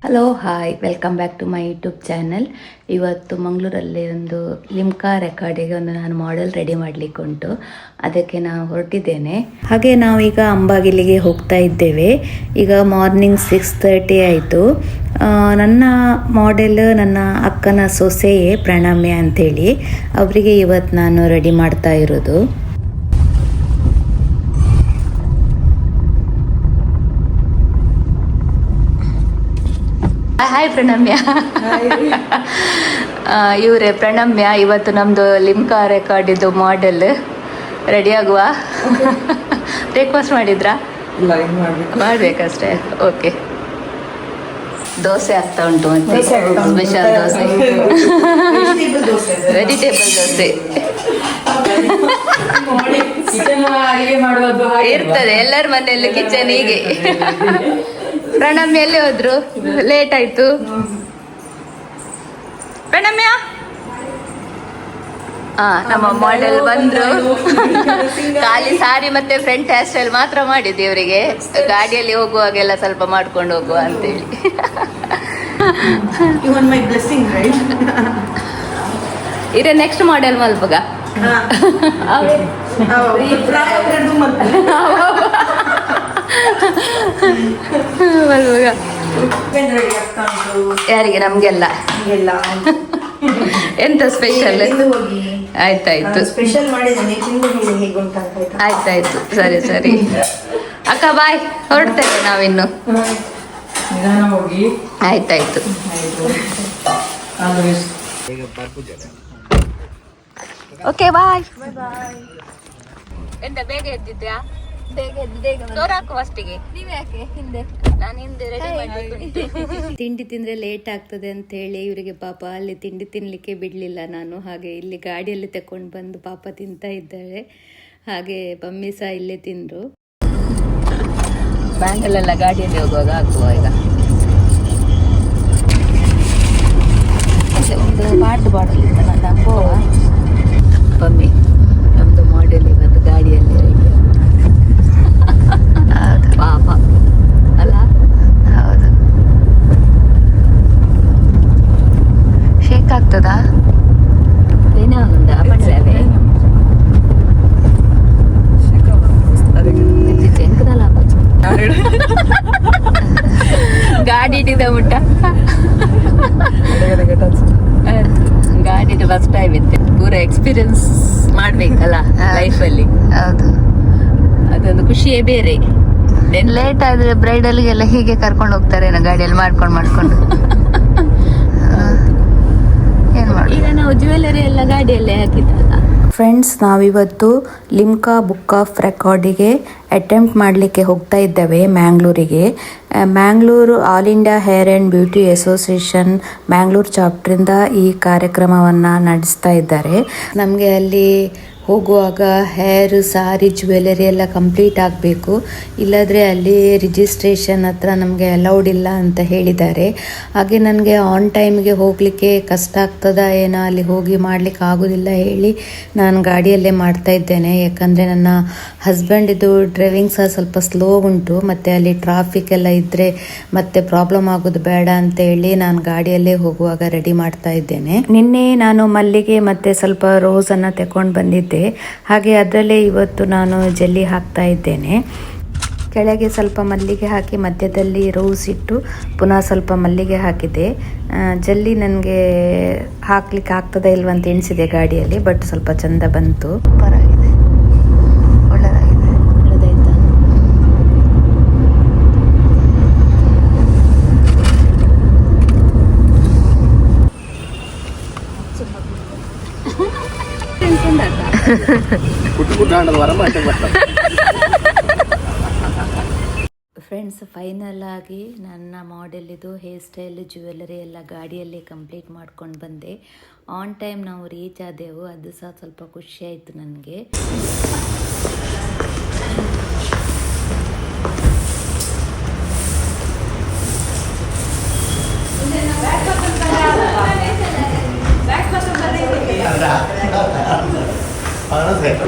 Hello hi welcome back to my YouTube channel. ಇವತ್ತು ಮಂಗಳೂರಲ್ಲಿ ಒಂದು ಲಿಮ್ಕಾ ರೆಕಾರ್ಡಿಗೆ ಒಂದು ನಾನು ಮಾಡೆಲ್ ರೆಡಿ ಮಾಡಲಿಕ್ಕೆ ಉಂಟು, ಅದಕ್ಕೆ ನಾನು ಹೊರಟಿದ್ದೇನೆ. ಹಾಗೆ ನಾವೀಗ ಅಂಬಾಗಿಲಿಗೆ ಹೋಗ್ತಾ ಇದ್ದೇವೆ. ಈಗ ಮಾರ್ನಿಂಗ್ 6:30 ಆಯಿತು. ನನ್ನ ಮಾಡೆಲ್ ನನ್ನ ಅಕ್ಕನ ಸೊಸೆಯೇ ಪ್ರಣಮ್ಯ ಅಂಥೇಳಿ, ಅವರಿಗೆ ಇವತ್ತು ನಾನು ರೆಡಿ ಮಾಡ್ತಾ ಇರೋದು. ಹಾಯ್ ಪ್ರಣಮ್ಯ. ಇವರೇ ಪ್ರಣಮ್ಯ. ಇವತ್ತು ನಮ್ಮದು ಲಿಮ್ಕಾ ರೆಕಾರ್ಡಿದ್ದು ಮಾಡೆಲ್. ರೆಡಿ ಆಗುವ? ಬ್ರೇಕ್ಫಾಸ್ಟ್ ಮಾಡಿದ್ರಾ? ಮಾಡಬೇಕಷ್ಟೇ. ಓಕೆ. ದೋಸೆ ಆಗ್ತಾ ಉಂಟು, ಮತ್ತೆ ಸ್ಪೆಷಲ್ ದೋಸೆ, ವೆಜಿಟೇಬಲ್ ದೋಸೆ ಇರ್ತದೆ ಎಲ್ಲರ ಮನೆಯಲ್ಲೂ ಕಿಚನ್ ಹೀಗೆ. ಪ್ರಣಮ್ಯ ಎಲ್ಲಿ ಹೋದ್ರು? ಲೇಟ್ ಆಯ್ತು. ಪ್ರಣಮ್ಯ ನಮ್ಮ ಮಾಡೆಲ್ ಬಂದ್ರು. ಖಾಲಿ ಸಾರಿ ಮತ್ತೆ ಫ್ರಂಟ್ ಹೇರ್ ಸ್ಟೈಲ್ ಮಾತ್ರ ಮಾಡಿದ್ದೆ ಇವರಿಗೆ, ಗಾಡಿಯಲ್ಲಿ ಹೋಗುವಾಗೆಲ್ಲ ಸ್ವಲ್ಪ ಮಾಡ್ಕೊಂಡು ಹೋಗುವ ಅಂತೇಳಿ. ಇರೇ ನೆಕ್ಸ್ಟ್ ಮಾಡೆಲ್ ಮಲ್ಪಗ ಯಾರಿಗೆ? ನಮ್ಗೆಲ್ಲ ಎಂತ ಸ್ಪೆಷಲ್? ಆಯ್ತಾಯ್ತು, ಆಯ್ತಾಯ್ತು, ಸರಿ ಸರಿ ಅಕ್ಕ ಬಾಯ್. ಹೊರಡ್ತೇವೆ ನಾವಿನ್ನು. ಆಯ್ತಾಯ್ತು. Okay bye. ಎಂತ ಬೇಗ ಎದ್ದಿದ್ಯಾ? ತಿಂಡಿ ತಿಂದ್ರೆ ಲೇಟ್ ಆಗ್ತದೆ ಅಂತ ಹೇಳಿ ಇವರಿಗೆ ಪಾಪ ಅಲ್ಲಿ ತಿಂಡಿ ತಿನ್ಲಿಕ್ಕೆ ಬಿಡ್ಲಿಲ್ಲ ನಾನು. ಹಾಗೆ ಇಲ್ಲಿ ಗಾಡಿಯಲ್ಲಿ ತಕೊಂಡು ಬಂದು ಪಾಪ ತಿಂತಾ ಇದ್ದಾಳೆ. ಹಾಗೆ ಮಮ್ಮಿ ಸಹ ಇಲ್ಲೇ ತಿಂದ್ರು. ಬ್ಯಾಂಗಲ್ಲೆಲ್ಲ ಗಾಡಿಯಲ್ಲಿ ಹೋಗುವಾಗ ಹಾಕುವ. ಈಗ ಒಂದು ಪಾಟ್ ಬಾಟಲ್ ಇತ್ತು ನನ್ನ ಹಾಕುವ. ಮಮ್ಮಿ ನಮ್ದು ಮಾಡೆಲ್ ಇವತ್ತು ಗಾಡಿಯಲ್ಲಿ ಪಾಪ ಅಲ್ಲ? ಹೌದು. ಶೇಕ್ ಆಗ್ತದಾ? ಏನೋ ಒಂದು ಪಂಡ್ಲವೇ ಗಾಡಿ ಇಟ್ಟಿದ ಮುಟ್ಟ ಗಾಡಿ ಫಸ್ಟ್ ಟೈಮ್ ಇತ್ತೆ. ಪೂರ ಎಕ್ಸ್ಪೀರಿಯನ್ಸ್ ಮಾಡ್ಬೇಕಲ್ಲ ಲೈಫಲ್ಲಿ. ಹೌದು, ಅದೊಂದು ಖುಷಿಯೇ ಬೇರೆ. ಲೇಟ್ ಆದ್ರೆ ಬ್ರೈಡಲ್ಗೆಲ್ಲ ಹೀಗೆ ಕರ್ಕೊಂಡು ಹೋಗ್ತಾರೆ ಗಾಡಿಯಲ್ಲಿ ಮಾಡ್ಕೊಂಡು ಏನ್ ಮಾಡಿ. ಈಗ ನಾವು ಜ್ಯುವೆಲರಿ ಎಲ್ಲ ಗಾಡಿಯಲ್ಲೇ ಹಾಕಿದ್ದಲ್ಲ. ಫ್ರೆಂಡ್ಸ್, ನಾವಿವತ್ತು ಲಿಮ್ಕಾ ಬುಕ್ ಆಫ್ ರೆಕಾರ್ಡಿಗೆ ಅಟೆಂಪ್ಟ್ ಮಾಡಲಿಕ್ಕೆ ಹೋಗ್ತಾ ಇದ್ದೇವೆ ಮ್ಯಾಂಗ್ಳೂರಿಗೆ. Mangalore all India hair and beauty association Mangalore ಚಾಪ್ಟ್ರಿಂದ ಈ ಕಾರ್ಯಕ್ರಮವನ್ನು ನಡೆಸ್ತಾ ಇದ್ದಾರೆ. ನಮಗೆ ಅಲ್ಲಿ ಹೋಗುವಾಗ ಹೇರ್, ಸಾರಿ, ಜ್ಯುವೆಲರಿ ಎಲ್ಲ ಕಂಪ್ಲೀಟ್ ಆಗಬೇಕು, ಇಲ್ಲದ್ರೆ ಅಲ್ಲಿ ರಿಜಿಸ್ಟ್ರೇಷನ್ ಹತ್ರ ನಮಗೆ ಅಲೌಡ್ ಇಲ್ಲ ಅಂತ ಹೇಳಿದ್ದಾರೆ. ಹಾಗೆ ನನಗೆ ಆನ್ ಟೈಮ್ಗೆ ಹೋಗಲಿಕ್ಕೆ ಕಷ್ಟ ಆಗ್ತದ ಏನೋ, ಅಲ್ಲಿ ಹೋಗಿ ಮಾಡಲಿಕ್ಕೆ ಆಗೋದಿಲ್ಲ ಹೇಳಿ ನಾನು ಗಾಡಿಯಲ್ಲೇ ಮಾಡ್ತಾ ಇದ್ದೇನೆ. ಯಾಕಂದರೆ ನನ್ನ ಹಸ್ಬೆಂಡಿದು ಡ್ರೈವಿಂಗ್ ಸಹ ಸ್ವಲ್ಪ ಸ್ಲೋ ಉಂಟು, ಮತ್ತು ಅಲ್ಲಿ ಟ್ರಾಫಿಕ್ ಎಲ್ಲ ಇದ್ದರೆ ಮತ್ತೆ ಪ್ರಾಬ್ಲಮ್ ಆಗೋದು ಬೇಡ ಅಂತ ಹೇಳಿ ನಾನು ಗಾಡಿಯಲ್ಲೇ ಹೋಗುವಾಗ ರೆಡಿ ಮಾಡ್ತಾ ಇದ್ದೇನೆ. ನಿನ್ನೆ ನಾನು ಮಲ್ಲಿಗೆ ಮತ್ತು ಸ್ವಲ್ಪ ರೋಸನ್ನು ತಗೊಂಡು ಬಂದಿದ್ದೆ. ಹಾಗೆ ಅದರಲ್ಲೇ ಇವತ್ತು ನಾನು ಜೆಲ್ಲಿ ಹಾಕ್ತಾ ಇದ್ದೇನೆ. ಕೆಳಗೆ ಸ್ವಲ್ಪ ಮಲ್ಲಿಗೆ ಹಾಕಿ ಮಧ್ಯದಲ್ಲಿ ರೋಸ್ ಇಟ್ಟು ಪುನಃ ಸ್ವಲ್ಪ ಮಲ್ಲಿಗೆ ಹಾಕಿದೆ. ಜೆಲ್ಲಿ ನನಗೆ ಹಾಕ್ಲಿಕ್ಕೆ ಆಗ್ತದ ಇಲ್ವಂತ ಎಣಿಸಿದೆ ಗಾಡಿಯಲ್ಲಿ, ಬಟ್ ಸ್ವಲ್ಪ ಚಂದ ಬಂತು. ಪರವಾಗಿದೆ, ಒಳ್ಳೆದಾಗಿದೆ. ಒಳ್ಳೆದಾಯ್ತಾ? ಫ್ರೆಂಡ್ಸ್, ಫೈನಲ್ ಆಗಿ ನನ್ನ ಮಾಡೆಲಿದು ಹೇರ್ ಸ್ಟೈಲ್, ಜ್ಯುವೆಲರಿ ಎಲ್ಲ ಗಾಡಿಯಲ್ಲಿ ಕಂಪ್ಲೀಟ್ ಮಾಡ್ಕೊಂಡು ಬಂದೆ. ಆನ್ ಟೈಮ್ ನಾವು ರೀಚ್ ಆದೆವು, ಅದು ಸಹ ಸ್ವಲ್ಪ ಖುಷಿ ಆಯಿತು ನನಗೆ.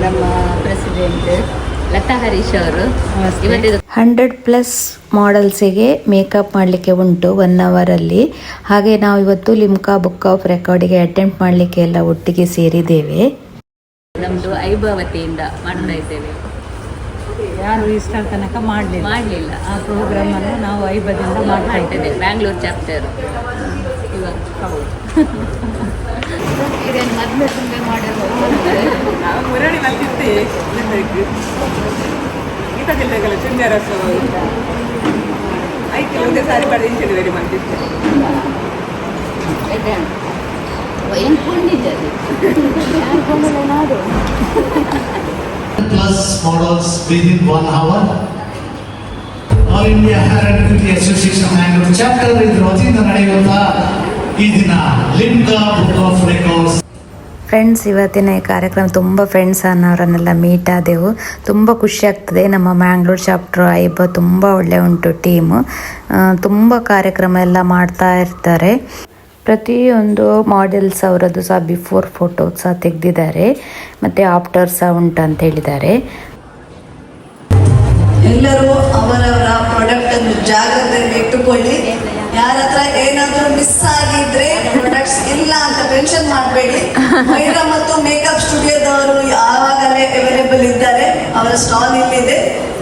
ನಮ್ಮ ಪ್ರೆಸಿಡೆಂಟ್ ಲತಾ ಹರೀಶ್ ಅವರು 100+ ಮಾಡೆಲ್ಸಿಗೆ ಮೇಕಪ್ ಮಾಡಲಿಕ್ಕೆ ಉಂಟು 1 ಅವರಲ್ಲಿ. ಹಾಗೆ ನಾವು ಇವತ್ತು ಲಿಮ್ಕಾ ಬುಕ್ ಆಫ್ ರೆಕಾರ್ಡಿಗೆ ಅಟೆಂಪ್ಟ್ ಮಾಡಲಿಕ್ಕೆ ಎಲ್ಲ ಒಟ್ಟಿಗೆ ಸೇರಿದ್ದೇವೆ. ನಮ್ಮದು ಐಭಾವತಿಯಿಂದ ಮಾಡ್ತಾ ಇದ್ದೇವೆ. ಯಾರು ಇಷ್ಟರ ತನಕ ಮಾಡಲಿಲ್ಲ ಆ ಪ್ರೋಗ್ರಾಮನ್ನು ನಾವು ಐಭದಿಂದ ಮಾಡ್ತಾ ಇದ್ದೇವೆ. ಬ್ಯಾಂಗ್ಳೂರ್ ಚಾಪ್ಟರ್ ಇವಾಗ ಇದನ್ನು ಮದುವೆ ತುಂಬೆ ಮಾಡಲು ಮುರಳಿ ಮತ್ತಿತ್ತೆ ಗೀತಕ್ಕಿಲ್ಬೇಕಲ್ಲ ಚುಂಜಾರ ಐಕೆ ಒಂದೇ ಸಾರಿ ಬಡ ಇಂಚಡಿ ರೆಡಿ ಮಾಡ್ತಿದ್ದೆ ಎಂಕೊಂಡಿದ್ದಾರೆ plus models within 1 hour. All India Hair and Beauty Association Bangalore chapter ಇದರ ವತಿಯಿಂದ ನಡೆಯುವಂತ ಈ ದಿನ Limca book of records. Friends, ಇವತ್ತಿನ ಈ ಕಾರ್ಯಕ್ರಮ ತುಂಬ ಫ್ರೆಂಡ್ಸ್ ಅನ್ನೋರನ್ನೆಲ್ಲ ಮೀಟ್ ಆದೆವು. ತುಂಬ ಖುಷಿ ಆಗ್ತದೆ. ನಮ್ಮ ಮ್ಯಾಂಗ್ಳೂರ್ ಚಾಪ್ಟರ್ ಐಬ ತುಂಬ ಒಳ್ಳೆ ಉಂಟು ಟೀಮು. ತುಂಬ ಕಾರ್ಯಕ್ರಮ ಎಲ್ಲ ಮಾಡ್ತಾ ಇರ್ತಾರೆ. ಪ್ರತಿಯೊಂದು ಮಾಡೆಲ್ಸ್ ಅವರದ್ದು ಸಹ ಬಿಫೋರ್ ಫೋಟೋ ಸಹ ತೆಗೆದಿದ್ದಾರೆ, ಮತ್ತು ಆಫ್ಟರ್ ಸಹ ಉಂಟು ಅಂತ ಹೇಳಿದ್ದಾರೆ. ಎಲ್ಲರೂ ಅವರವರ ಪ್ರಾಡಕ್ಟ್ ಅನ್ನು ಜಾಗ್ರತೆಯಲ್ಲಿ ಇಟ್ಟುಕೊಳ್ಳಿ. ಯಾರ ಹತ್ರ ಏನಾದರೂ ಮಿಸ್ ಆಗಿದ್ರೆ ಪ್ರಾಡಕ್ಟ್ಸ್ ಇಲ್ಲ ಅಂತ ಟೆನ್ಷನ್ ಮಾಡಬೇಡಿ. ಮೈರಾ ಮತ್ತು ಮೇಕಪ್ ಸ್ಟುಡಿಯೋದವರು ಯಾವಾಗಲೇ ಅವೈಲೇಬಲ್ ಇದ್ದಾರೆ. ಅವರ ಸ್ಟಾಲ್ ಇಲ್ಲಿದೆ.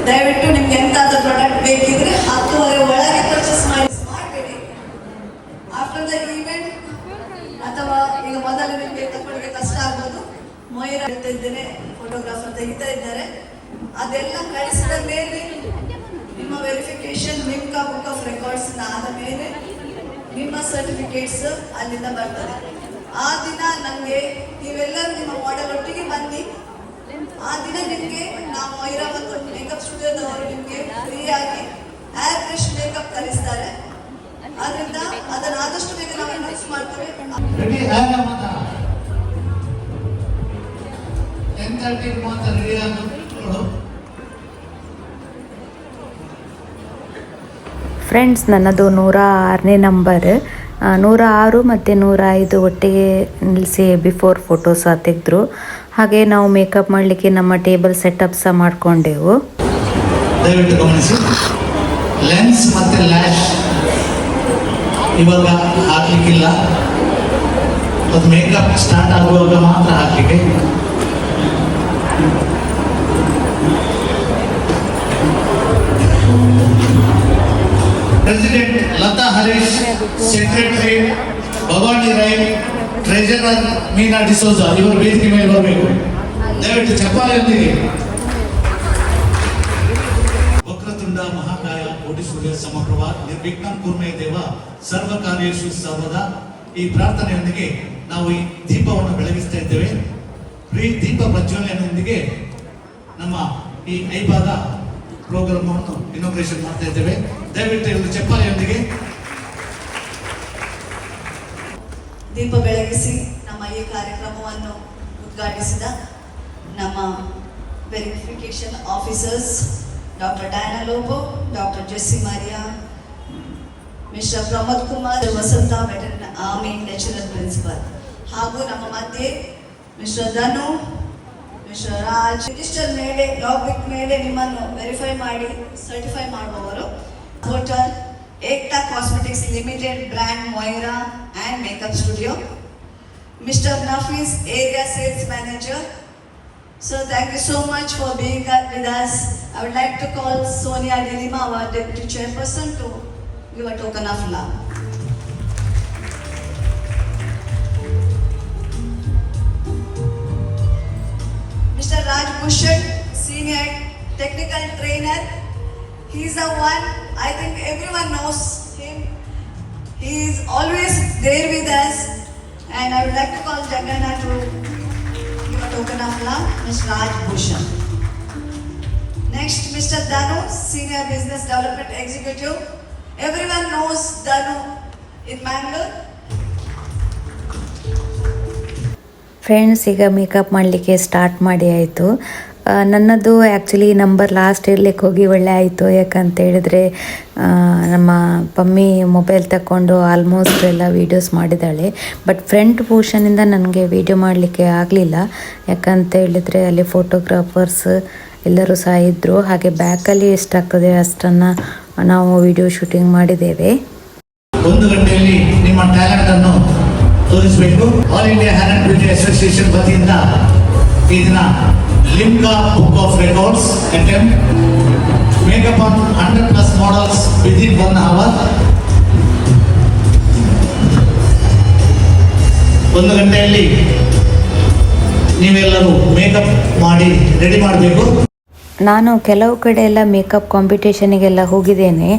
ದಯವಿಟ್ಟು ನಿಮ್ಗೆ ಎಂತಾದ್ರೂ ಪ್ರಾಡಕ್ಟ್ ಬೇಕಿದ್ರೆ 10:30 ಒಳಗೆ ಪರ್ಚೇಸ್ ಮಾಡಬೇಡಿ. ಆಫ್ಟರ್ ದ ಈವೆಂಟ್ ಅಥವಾ ಈಗ ಮೊದಲು ನಿಮಗೆ ತಗೊಳ್ಳಿಕ್ಕೆ ಕಷ್ಟ ಆಗ್ಬೋದು. ಮೊಯ್ರಾ ಹೇಳ್ತಾ ಇದ್ದೇನೆ, ಫೋಟೋಗ್ರಾಫರ್ ತೆಗಿತಾ ಇದ್ದಾರೆ. ಅದೆಲ್ಲ ಕಳಿಸಿದ ಮೇಲೆ ನಿಮ್ಮ verification Limca book of records ಆದ ಮೇಲೆ ನಿಮ್ಮ ಸರ್ಟಿಫಿಕೇಟ್ಸ್ ಅಲ್ಲಿಂದ ಬರ್ತದೆ. ಆ ದಿನ ನಮಗೆ ನೀವೆಲ್ಲರೂ ನಿಮ್ಮ ಮಾಡೆಲ್ ಒಟ್ಟಿಗೆ ಬನ್ನಿ. ಆ ದಿನ ನಿಮಗೆ ನಾವು ಮೊಯ್ರಾ ಮತ್ತು ಮೇಕಪ್ ಸ್ಟುಡಿಯೋದವರು ನಿಮಗೆ ಫ್ರೀಯಾಗಿ ಹೇರ್ ಬ್ರಷ್ ಮೇಕಪ್ ಕಲಿಸ್ತಾರೆ. ಅದರಿಂದ ಅದನ್ನು ಆದಷ್ಟು ಬೇಗ ನಾವು ಅನೌನ್ಸ್ ಮಾಡ್ತೇವೆ. ರೆಡಿ ಆಗ ಮಾತ 10:30 ಮಾತ್ರ ರೆಡಿ ಆಗೋದು. ಫ್ರೆಂಡ್ಸ್, ನನ್ನದು 106ನೇ ನಂಬರ್. 106 ಮತ್ತು 105 ಒಟ್ಟಿಗೆ ನಿಲ್ಲಿಸಿ ಬಿಫೋರ್ ಫೋಟೋ ಸಹ ತೆಗೆದ್ರು. ಹಾಗೆ ನಾವು ಮೇಕಪ್ ಮಾಡಲಿಕ್ಕೆ ನಮ್ಮ ಟೇಬಲ್ ಸೆಟಪ್ ಸಹ ಮಾಡಿಕೊಂಡೆವು. ದಯವಿಟ್ಟು ಗಮನಿಸಿ, ಲೆನ್ಸ್ ಮತ್ತು ಲ್ಯಾಶ್ ಇವಾಗ ಹಾಕ್ಲಿಕ್ಕಿಲ್ಲ. ಅದು ಮೇಕಪ್ ಸ್ಟಾರ್ಟ್ ಆಗುವಾಗ ಮಾತ್ರ ಹಾಕಲಿಕ್ಕೆ. President Lata Harish, secretary Bhavani Rai, treasurer Meena D'Souza ಇವರು ವೇದಿಕೆ ಮೇಲೆ ಬರಬೇಕು. ದಯವಿಟ್ಟು ಚಪ್ಪಾಳೆಯೊಂದಿಗೆ. ವಕ್ರತುಂಡ ಮಹಾಕಾಯ ಕೋಟಿ ಸೂರ್ಯ ಸಮಪ್ರಭ ನಿರ್ವಿಘ್ನಂ ಕುರ್ಮೇ ದೇವ ಸರ್ವ ಕಾರ್ಯೇಷು ಸರ್ವದಾ. ಈ ಪ್ರಾರ್ಥನೆಯೊಂದಿಗೆ ನಾವು ಈ ದೀಪವನ್ನು ಬೆಳಗಿಸ್ತಾ ಇದ್ದೇವೆ. ಈ ದೀಪ ಪ್ರಜ್ವಲನೆಯೊಂದಿಗೆ ನಮ್ಮ ಈ ಐಬಾದ ಪ್ರೋಗ್ರಾಮ್ ಅನ್ನು ಇನಾಗ್ರೇಷನ್ ಮಾಡ್ತಾ ಇದ್ದೇವೆ. ದಯವಿಟ್ಟು ಒಂದು ಚಪ್ಪಾಳೆಯೊಂದಿಗೆ ದೀಪ ಬೆಳಗಿಸಿ ನಮ್ಮ ಈ ಕಾರ್ಯಕ್ರಮವನ್ನು ಉದ್ಘಾಟಿಸಿದ ನಮ್ಮ verification officers doctor Diana Lobo, doctor Jessie Maria, mister Pramod Kumar, Vasanth veterinary army natural principal, ಹಾಗೂ ನಮ್ಮ ಮಧ್ಯೆ mister Dhanu, mister Raj. Register ಮೇಲೆ ಲಾಗ್ ಮೇಲೆ ನಿಮ್ಮನ್ನು ವೆರಿಫೈ ಮಾಡಿ ಸರ್ಟಿಫೈ ಮಾಡುವವರು hotel Ekta cosmetics limited, brand Moira and makeup studio. Mister Nafees, area sales manager. Sir, thank you so much for being with us. I would like to call Sonia Delima, our Deputy Chairperson, to give a token of love. Mr. Raj Bhushan, Senior Technical Trainer. He is the one, I think everyone knows him. He is always there with us. And I would like to call Jagana to give a token of love, Mr. Raj Bhushan. Next, Mr. Danu, Senior Business Development Executive. Everyone knows Danu in Bangalore. Friends, ಈಗ makeup ಮಾಡಲಿಕ್ಕೆ start ಮಾಡಿ ಆಯಿತು. ನನ್ನದು actually number last ಇರಲಿಕ್ಕೆ ಹೋಗಿ ಒಳ್ಳೆ ಆಯಿತು. ಯಾಕಂತ ಹೇಳಿದರೆ ನಮ್ಮ ಪಮ್ಮಿ ಮೊಬೈಲ್ ತಗೊಂಡು ಆಲ್ಮೋಸ್ಟ್ ಎಲ್ಲ ವೀಡಿಯೋಸ್ ಮಾಡಿದ್ದಾಳೆ. ಬಟ್ ಫ್ರಂಟ್ ಪೋರ್ಷನಿಂದ ನನಗೆ ವೀಡಿಯೋ ಮಾಡಲಿಕ್ಕೆ ಆಗಲಿಲ್ಲ. ಯಾಕಂತ ಹೇಳಿದರೆ ಅಲ್ಲಿ ಫೋಟೋಗ್ರಾಫರ್ಸ್ ಎಲ್ಲರೂ ಸಹ ಇದ್ದರು. ಹಾಗೆ ಬ್ಯಾಕಲ್ಲಿ ಎಷ್ಟಾಗ್ತದೆ ಅಷ್ಟನ್ನು ನಾವು ವಿಡಿಯೋ ಶೂಟಿಂಗ್ ಮಾಡಿದ್ದೇವೆ. 1 ಗಂಟೆಯಲ್ಲಿ ನಿಮ್ಮ ಟ್ಯಾಲೆಂಟ್ ಅನ್ನು ತೋರಿಸಬೇಕು. All India hair and beauty association ವತಿಯಿಂದ ಈ ದಿನ Limca book of records attempt makeup on 100+ models within 1 hour. 1 ಗಂಟೆಯಲ್ಲಿ ನೀವೆಲ್ಲರೂ ಮೇಕಪ್ ಮಾಡಿ ರೆಡಿ ಮಾಡಬೇಕು. ನಾನು ಕೆಲವು ಕಡೆ ಎಲ್ಲ ಮೇಕಪ್ ಕಾಂಪಿಟೇಷನಿಗೆಲ್ಲ ಹೋಗಿದ್ದೇನೆ,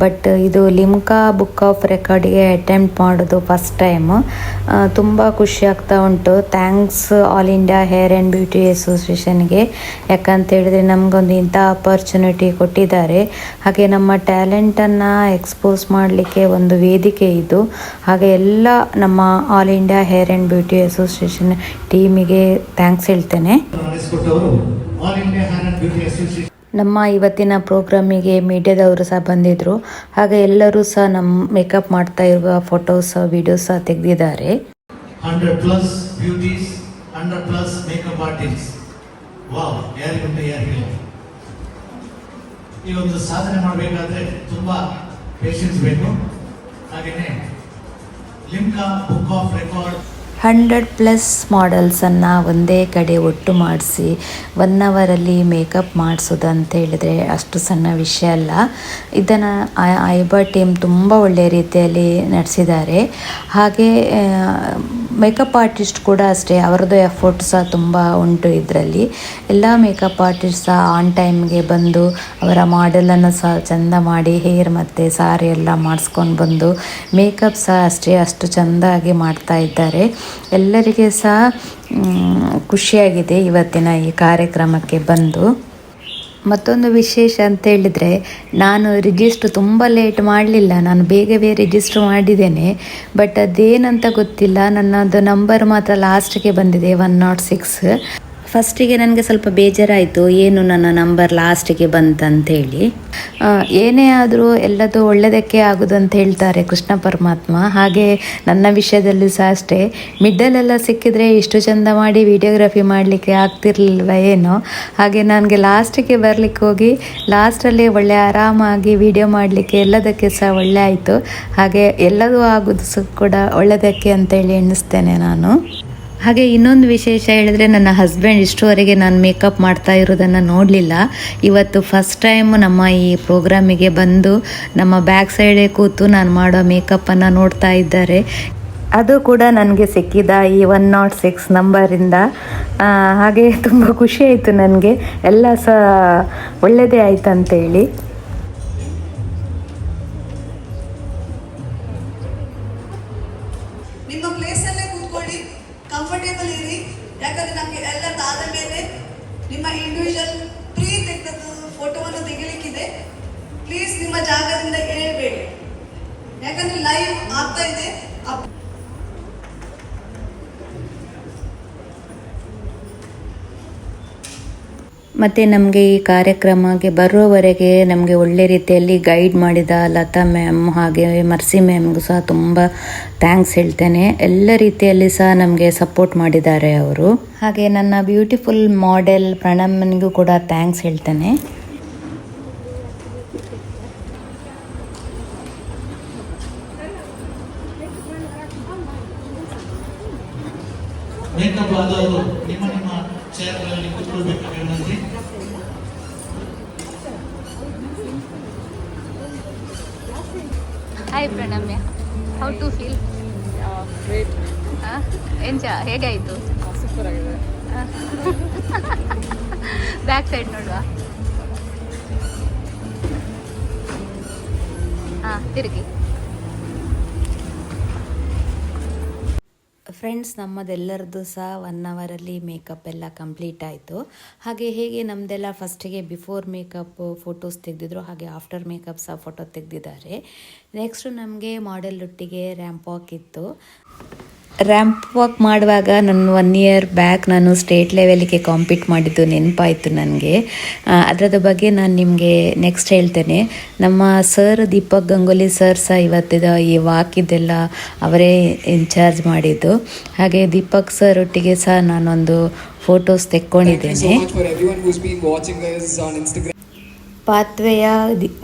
ಬಟ್ ಇದು ಲಿಮ್ಕಾ ಬುಕ್ ಆಫ್ ರೆಕಾರ್ಡಿಗೆ ಅಟೆಂಪ್ಟ್ ಮಾಡೋದು ಫಸ್ಟ್ ಟೈಮ್. ತುಂಬ ಖುಷಿ ಆಗ್ತಾ ಉಂಟು. Thanks all India hair and beauty ಅಸೋಸಿಯೇಷನ್ಗೆ. ಯಾಕಂತೇಳಿದರೆ ನಮಗೊಂದು ಇಂಥ ಅಪರ್ಚುನಿಟಿ ಕೊಟ್ಟಿದ್ದಾರೆ. ಹಾಗೆ ನಮ್ಮ ಟ್ಯಾಲೆಂಟನ್ನು ಎಕ್ಸ್ಪೋಸ್ ಮಾಡಲಿಕ್ಕೆ ಒಂದು ವೇದಿಕೆ ಇದು. ಹಾಗೆ ಎಲ್ಲ ನಮ್ಮ all India hair and beauty association ಟೀಮಿಗೆ ಥ್ಯಾಂಕ್ಸ್ ಹೇಳ್ತೇನೆ. All India hair and beauty association ನಮ್ಮ ಇವತ್ತಿನ ಪ್ರೋಗ್ರಾಮಿಗೆ ಮೀಡಿಯಾದವರು ಸಹ ಬಂದಿದ್ದರು. ಹಾಗೆ ಎಲ್ಲರೂ ಸಹ ನಮ್ಮ ಮೇಕಪ್ ಮಾಡ್ತಾ ಇರುವ ಫೋಟೋಸ್ ವಿಡಿಯೋಸ್ ಸಹ ತೆಗೆದಿದ್ದಾರೆ. 100+ ಬ್ಯೂಟೀಸ್, 100+ ಮೇಕಪ್ ಆರ್ಟಿಸ್ಟ್. ವಾವ್, ಯಾರಿಗುಂಟು ಯಾರಿಗಿಲ್ಲ. ಈ ಒಂದು ಸಾಧನೆ ಮಾಡಬೇಕಾದ್ರೆ ತುಂಬಾ ಪೇಷನ್ಸ್ ಬೇಕು. ಹಾಗೆಯೇ ಲಿಮ್ಕಾ ಬುಕ್ ಆಫ್ ರೆಕಾರ್ಡ್ 100+ ಮಾಡಲ್ಸನ್ನು ಒಂದೇ ಕಡೆ ಒಟ್ಟು ಮಾಡಿಸಿ 1 ಅವರಲ್ಲಿ ಮೇಕಪ್ ಮಾಡಿಸೋದು ಅಂತ ಹೇಳಿದರೆ ಅಷ್ಟು ಸಣ್ಣ ವಿಷಯ ಅಲ್ಲ. ಇದನ್ನು ಐಬಾ ಟೀಮ್ ತುಂಬ ಒಳ್ಳೆಯ ರೀತಿಯಲ್ಲಿ ನಡೆಸಿದ್ದಾರೆ. ಹಾಗೆ ಮೇಕಪ್ ಆರ್ಟಿಸ್ಟ್ ಕೂಡ ಅಷ್ಟೇ, ಅವರದ್ದು ಎಫರ್ಟ್ ಸಹ ತುಂಬ ಉಂಟು ಇದರಲ್ಲಿ. ಎಲ್ಲ ಮೇಕಪ್ ಆರ್ಟಿಸ್ಟ್ ಸಹ ಆನ್ ಟೈಮ್ಗೆ ಬಂದು ಅವರ ಮಾಡೆಲನ್ನು ಸಹ ಚೆಂದ ಮಾಡಿ ಹೇರ್ ಮತ್ತು ಸಾರಿ ಎಲ್ಲ ಮಾಡಿಸ್ಕೊಂಡು ಬಂದು ಮೇಕಪ್ ಸಹ ಅಷ್ಟೇ ಅಷ್ಟು ಚೆಂದಾಗಿ ಮಾಡ್ತಾ ಇದ್ದಾರೆ. ಎಲ್ಲರಿಗೆ ಸಹ ಖುಷಿಯಾಗಿದೆ ಇವತ್ತಿನ ಈ ಕಾರ್ಯಕ್ರಮಕ್ಕೆ ಬಂದು. ಮತ್ತೊಂದು ವಿಶೇಷ ಅಂತ ಹೇಳಿದರೆ, ನಾನು ರಿಜಿಸ್ಟ್ರ್ ತುಂಬ ಲೇಟ್ ಮಾಡಲಿಲ್ಲ, ನಾನು ಬೇಗವೇ ರಿಜಿಸ್ಟ್ರ್ ಮಾಡಿದ್ದೇನೆ. ಬಟ್ ಅದೇನಂತ ಗೊತ್ತಿಲ್ಲ, ನನ್ನದು ನಂಬರ್ ಮಾತ್ರ ಲಾಸ್ಟಿಗೆ ಬಂದಿದೆ 106. ಫಸ್ಟಿಗೆ ನನಗೆ ಸ್ವಲ್ಪ ಬೇಜಾರಾಯಿತು, ಏನು ನನ್ನ ನಂಬರ್ ಲಾಸ್ಟಿಗೆ ಬಂತಂತೇಳಿ. ಏನೇ ಆದರೂ ಎಲ್ಲದೂ ಒಳ್ಳೆಯದಕ್ಕೆ ಆಗೋದು ಅಂತ ಹೇಳ್ತಾರೆ ಕೃಷ್ಣ ಪರಮಾತ್ಮ. ಹಾಗೆ ನನ್ನ ವಿಷಯದಲ್ಲೂ ಸಹ ಅಷ್ಟೇ, ಮಿಡ್ಡಲೆಲ್ಲ ಸಿಕ್ಕಿದರೆ ಇಷ್ಟು ಚೆಂದ ಮಾಡಿ ವಿಡಿಯೋಗ್ರಫಿ ಮಾಡಲಿಕ್ಕೆ ಆಗ್ತಿರ್ಲಿಲ್ವ ಏನೋ. ಹಾಗೆ ನನಗೆ ಲಾಸ್ಟಿಗೆ ಬರಲಿಕ್ಕೆ ಹೋಗಿ ಲಾಸ್ಟಲ್ಲಿ ಒಳ್ಳೆ ಆರಾಮಾಗಿ ವಿಡಿಯೋ ಮಾಡಲಿಕ್ಕೆ ಎಲ್ಲದಕ್ಕೆ ಸಹ ಒಳ್ಳೆ ಆಯಿತು. ಹಾಗೆ ಎಲ್ಲದೂ ಆಗೋದು ಸಹ ಕೂಡ ಒಳ್ಳೆಯದಕ್ಕೆ ಅಂತೇಳಿ ಎಣಿಸ್ತೇನೆ ನಾನು. ಹಾಗೆ ಇನ್ನೊಂದು ವಿಶೇಷ ಹೇಳಿದ್ರೆ, ನನ್ನ ಹಸ್ಬೆಂಡ್ ಇಷ್ಟುವರೆಗೆ ನಾನು ಮೇಕಪ್ ಮಾಡ್ತಾ ಇರೋದನ್ನು ನೋಡಲಿಲ್ಲ. ಇವತ್ತು ಫಸ್ಟ್ ಟೈಮ್ ನಮ್ಮ ಈ ಪ್ರೋಗ್ರಾಮಿಗೆ ಬಂದು ನಮ್ಮ ಬ್ಯಾಕ್ ಸೈಡೇ ಕೂತು ನಾನು ಮಾಡೋ ಮೇಕಪ್ಪನ್ನು ನೋಡ್ತಾ ಇದ್ದಾರೆ. ಅದು ಕೂಡ ನನಗೆ ಸಿಕ್ಕಿದ ಈ 106 ನಂಬರಿಂದ. ಹಾಗೆ ತುಂಬ ಖುಷಿ ಆಯಿತು ನನಗೆ, ಎಲ್ಲ ಸಹ ಒಳ್ಳೆಯದೇ ಆಯಿತು ಅಂತೇಳಿ. ನಿಮ್ಮ ಪ್ಲೇಸಲ್ಲೇ ಕೂತ್ಕೊಳ್ಳಿ, ಕಂಫರ್ಟೇಬಲ್ ಇರಿ. ಯಾಕಂದರೆ ನಮಗೆ ಎಲ್ಲ ಆದ ಮೇಲೆ ನಿಮ್ಮ ಇಂಡಿವಿಜುವಲ್ ತೆಗೆದದ್ದು ಫೋಟೋವನ್ನು ತೆಗಿಲಿಕ್ಕಿದೆ. ಪ್ಲೀಸ್ ನಿಮ್ಮ ಜಾಗದಿಂದ ಏಳಬೇಡಿ, ಯಾಕಂದರೆ ಲೈವ್ ಆಗ್ತಾ ಇದೆ. ಮತ್ತು ನಮಗೆ ಈ ಕಾರ್ಯಕ್ರಮಕ್ಕೆ ಬರುವವರೆಗೆ ನಮಗೆ ಒಳ್ಳೆ ರೀತಿಯಲ್ಲಿ ಗೈಡ್ ಮಾಡಿದ ಲತಾ ಮ್ಯಾಮ್ ಹಾಗೆ ಮರ್ಸಿ ಮ್ಯಾಮ್ಗೂ ಸಹ ತುಂಬ ಥ್ಯಾಂಕ್ಸ್ ಹೇಳ್ತೇನೆ. ಎಲ್ಲ ರೀತಿಯಲ್ಲಿ ಸಹ ನಮಗೆ ಸಪೋರ್ಟ್ ಮಾಡಿದ್ದಾರೆ ಅವರು. ಹಾಗೆ ನನ್ನ ಬ್ಯೂಟಿಫುಲ್ ಮಾಡೆಲ್ ಪ್ರಣಮ್ನಿಗೂ ಕೂಡ ಥ್ಯಾಂಕ್ಸ್ ಹೇಳ್ತೇನೆ. ಮೇಕಪ್ ಆದವರು ನಿಮ್ಮ ನಿಮ್ಮ ಚೇರ್ಗಳಲ್ಲಿ ಕೂತ್ಕೊಳ್ಬೇಕು ವಿನಂತಿ. Hi Pranamya, how to feel? ಹೇಗಾಯಿತು? ಸೂಪರ್ ಆಗಿದೆ. ಬ್ಯಾಕ್ ಸೈಡ್ ನೋಡುವ. ಹಾಂ, ತಿರುಗಿ. ಫ್ರೆಂಡ್ಸ್, ನಮ್ಮದೆಲ್ಲರದ್ದು ಸಹ 1 ಅವರಲ್ಲಿ ಮೇಕಪ್ ಎಲ್ಲ ಕಂಪ್ಲೀಟ್ ಆಯಿತು. ಹಾಗೆ ಹೇಗೆ ನಮ್ಮದೆಲ್ಲ ಫಸ್ಟಿಗೆ ಬಿಫೋರ್ ಮೇಕಪ್ ಫೋಟೋಸ್ ತೆಗೆದಿದ್ರು, ಹಾಗೆ ಆಫ್ಟರ್ ಮೇಕಪ್ ಸಹ ಫೋಟೋ ತೆಗೆದಿದ್ದಾರೆ. ನೆಕ್ಸ್ಟು ನಮಗೆ ಮಾಡೆಲ್ ಒಟ್ಟಿಗೆ ರ್ಯಾಂಪ್ ವಾಕ್ ಇತ್ತು. ರ್ಯಾಂಪ್ ವಾಕ್ ಮಾಡುವಾಗ ನಾನು 1 ಇಯರ್ ಬ್ಯಾಕ್ ನಾನು ಸ್ಟೇಟ್ ಲೆವೆಲಿಗೆ ಕಾಂಪೀಟ್ ಮಾಡಿದ್ದು ನೆನಪಾಯಿತು ನನಗೆ. ಅದರದ ಬಗ್ಗೆ ನಾನು ನಿಮಗೆ ನೆಕ್ಸ್ಟ್ ಹೇಳ್ತೇನೆ. ನಮ್ಮ ಸರ್ ದೀಪಕ್ ಗಂಗೂಲಿ ಸರ್ ಸಹ ಇವತ್ತಿದ ಈ ವಾಕಿದ್ದೆಲ್ಲ ಅವರೇ ಇನ್ಚಾರ್ಜ್ ಮಾಡಿದ್ದು. ಹಾಗೆ ದೀಪಕ್ ಸರ್ ಒಟ್ಟಿಗೆ ಸಹ ನಾನೊಂದು photos ತೆಕ್ಕೊಂಡಿದ್ದೇನೆ. Thank you so much for everyone who's been watching us on Instagram. ಪಾತ್ವೆಯ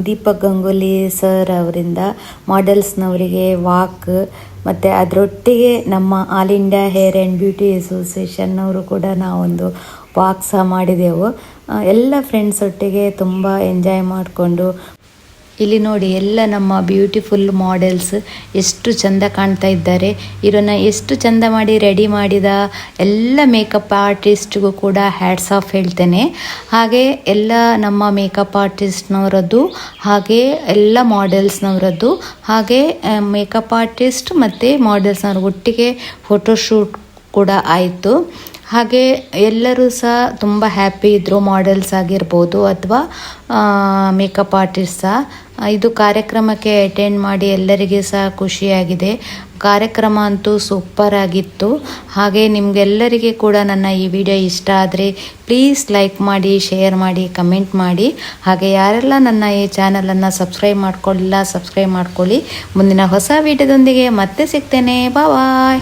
ದೀಪಕ್ ಗಂಗೂಲಿ ಸರ್ ಅವರಿಂದ ಮಾಡೆಲ್ಸ್ನವರಿಗೆ ವಾಕ್ ಮತ್ತು ಅದರೊಟ್ಟಿಗೆ ನಮ್ಮ all India hair and beauty ಅಸೋಸಿಯೇಷನ್ನವರು ಕೂಡ ನಾವೊಂದು ವಾಕ್ ಸಹ ಮಾಡಿದೆವು. ಎಲ್ಲ ಫ್ರೆಂಡ್ಸ್ ಒಟ್ಟಿಗೆ ತುಂಬ ಎಂಜಾಯ್ ಮಾಡಿಕೊಂಡು ಇಲ್ಲಿ ನೋಡಿ ಎಲ್ಲ ನಮ್ಮ ಬ್ಯೂಟಿಫುಲ್ ಮಾಡೆಲ್ಸ್ ಎಷ್ಟು ಚಂದ ಕಾಣ್ತಾ ಇದ್ದಾರೆ. ಇವರನ್ನು ಎಷ್ಟು ಚಂದ ಮಾಡಿ ರೆಡಿ ಮಾಡಿದ ಎಲ್ಲ ಮೇಕಪ್ ಆರ್ಟಿಸ್ಟ್ಗೂ ಕೂಡ ಹ್ಯಾಟ್ಸ್ ಆಫ್ ಹೇಳ್ತೇನೆ. ಹಾಗೆ ಎಲ್ಲ ನಮ್ಮ ಮೇಕಪ್ ಆರ್ಟಿಸ್ಟ್ನವರದ್ದು, ಹಾಗೆ ಎಲ್ಲ ಮಾಡೆಲ್ಸ್ನವರದ್ದು, ಹಾಗೆ ಮೇಕಪ್ ಆರ್ಟಿಸ್ಟ್ ಮತ್ತು ಮಾಡೆಲ್ಸ್ನವ್ರ ಒಟ್ಟಿಗೆ ಫೋಟೋಶೂಟ್ ಕೂಡ ಆಯಿತು. ಹಾಗೆ ಎಲ್ಲರೂ ಸಹ ತುಂಬ ಹ್ಯಾಪಿ ಇದ್ದರು, ಮಾಡೆಲ್ಸ್ ಆಗಿರ್ಬೋದು ಅಥವಾ ಮೇಕಪ್ ಆರ್ಟಿಸ್ಟ್ ಸಹ. ಇದು ಕಾರ್ಯಕ್ರಮಕ್ಕೆ ಅಟೆಂಡ್ ಮಾಡಿ ಎಲ್ಲರಿಗೆ ಸಹ ಖುಷಿಯಾಗಿದೆ. ಕಾರ್ಯಕ್ರಮ ಅಂತೂ ಸೂಪರ್ ಆಗಿತ್ತು. ಹಾಗೆ ನಿಮಗೆಲ್ಲರಿಗೆ ಕೂಡ ನನ್ನ ಈ ವಿಡಿಯೋ ಇಷ್ಟ ಆದರೆ ಪ್ಲೀಸ್ ಲೈಕ್ ಮಾಡಿ, ಶೇರ್ ಮಾಡಿ, ಕಮೆಂಟ್ ಮಾಡಿ. ಹಾಗೆ ಯಾರೆಲ್ಲ ನನ್ನ ಈ ಚಾನಲನ್ನು ಸಬ್ಸ್ಕ್ರೈಬ್ ಮಾಡ್ಕೊಳ್ಳಿಲ್ಲ ಸಬ್ಸ್ಕ್ರೈಬ್ ಮಾಡ್ಕೊಳ್ಳಿ. ಮುಂದಿನ ಹೊಸ ವಿಡಿಯೋದೊಂದಿಗೆ ಮತ್ತೆ ಸಿಗ್ತೇನೆ. ಬಾಯ್.